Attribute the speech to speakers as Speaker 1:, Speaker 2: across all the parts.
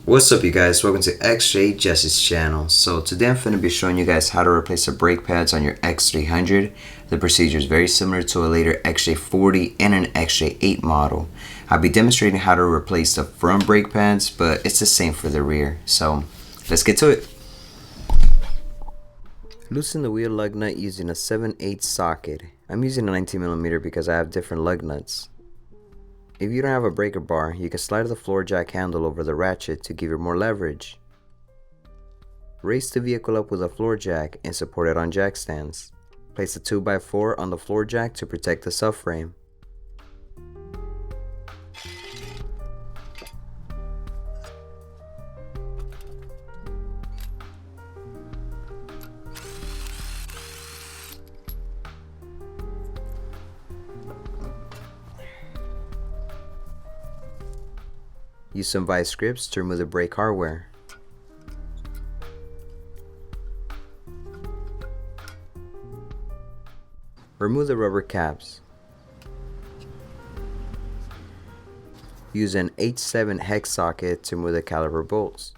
Speaker 1: What's up you guys, welcome to XJ6 channel. So today I'm going to be showing you guys how to replace the brake pads on your X300. The procedure is very similar to a later XJ40 and an XJ8 model. I'll be demonstrating how to replace the front brake pads, but it's the same for the rear. So let's get to it. Loosen the wheel lug nut using a 7/8 socket. I'm using a 19mm because I have different lug nuts. If you don't have a breaker bar, you can slide the floor jack handle over the ratchet to give it more leverage. Raise the vehicle up with a floor jack and support it on jack stands. Place a 2x4 on the floor jack to protect the subframe. Use some vice grips to remove the brake hardware. Remove the rubber caps. Use an H7 hex socket to remove the caliper bolts.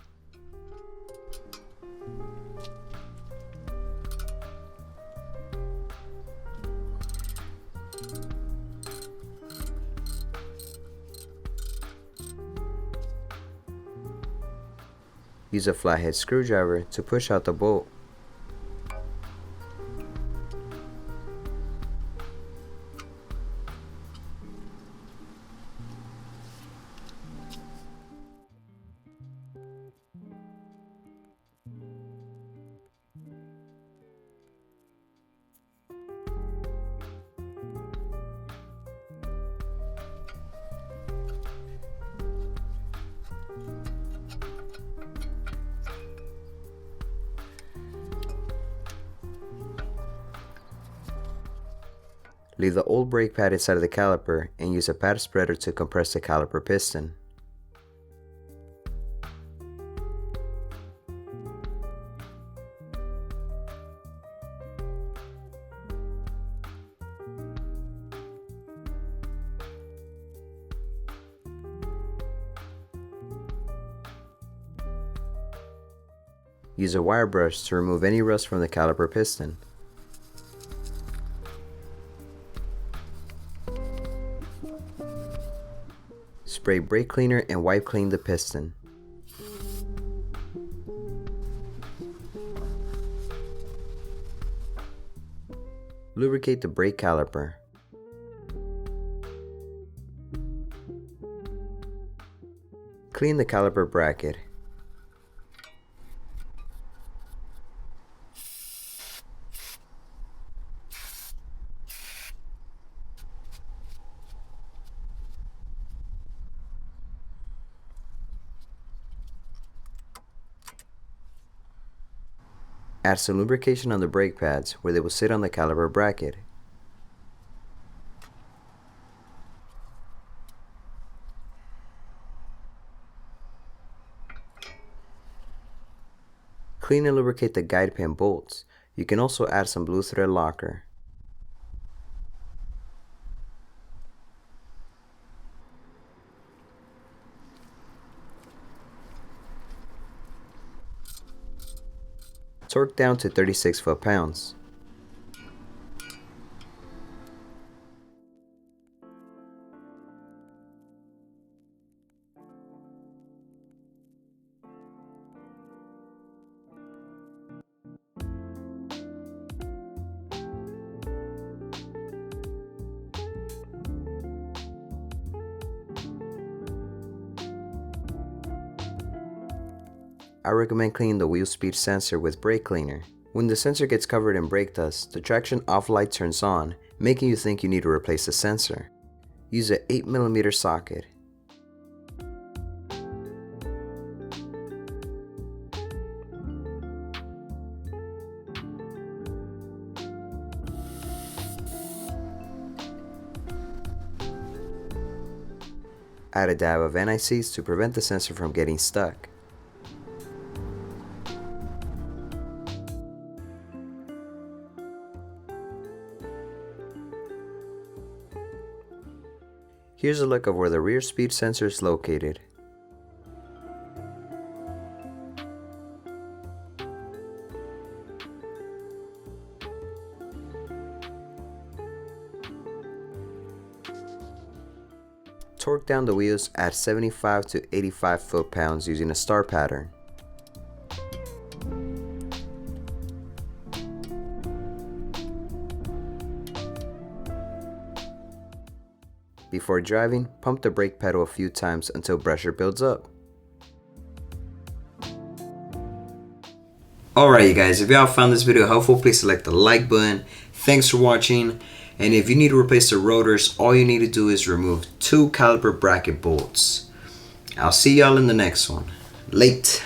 Speaker 1: Use a flathead screwdriver to push out the bolt. Leave the old brake pad inside of the caliper and use a pad spreader to compress the caliper piston. Use a wire brush to remove any rust from the caliper piston. Spray brake cleaner and wipe clean the piston. Lubricate the brake caliper. Clean the caliper bracket. Add some lubrication on the brake pads where they will sit on the caliper bracket. Clean and lubricate the guide pin bolts. You can also add some blue thread locker. Torque down to 36 foot-pounds. I recommend cleaning the wheel speed sensor with brake cleaner. When the sensor gets covered in brake dust, the traction off light turns on, making you think you need to replace the sensor. Use an 8mm socket. Add a dab of anti-seize to prevent the sensor from getting stuck. Here's a look of where the rear speed sensor is located. torque down the wheels at 75 to 85 foot-pounds using a star pattern. Before driving, pump the brake pedal a few times until pressure builds up. Alright you guys, if y'all found this video helpful, please select the like button. Thanks for watching. And if you need to replace the rotors, all you need to do is remove 2 caliper bracket bolts. I'll see y'all in the next one. Late.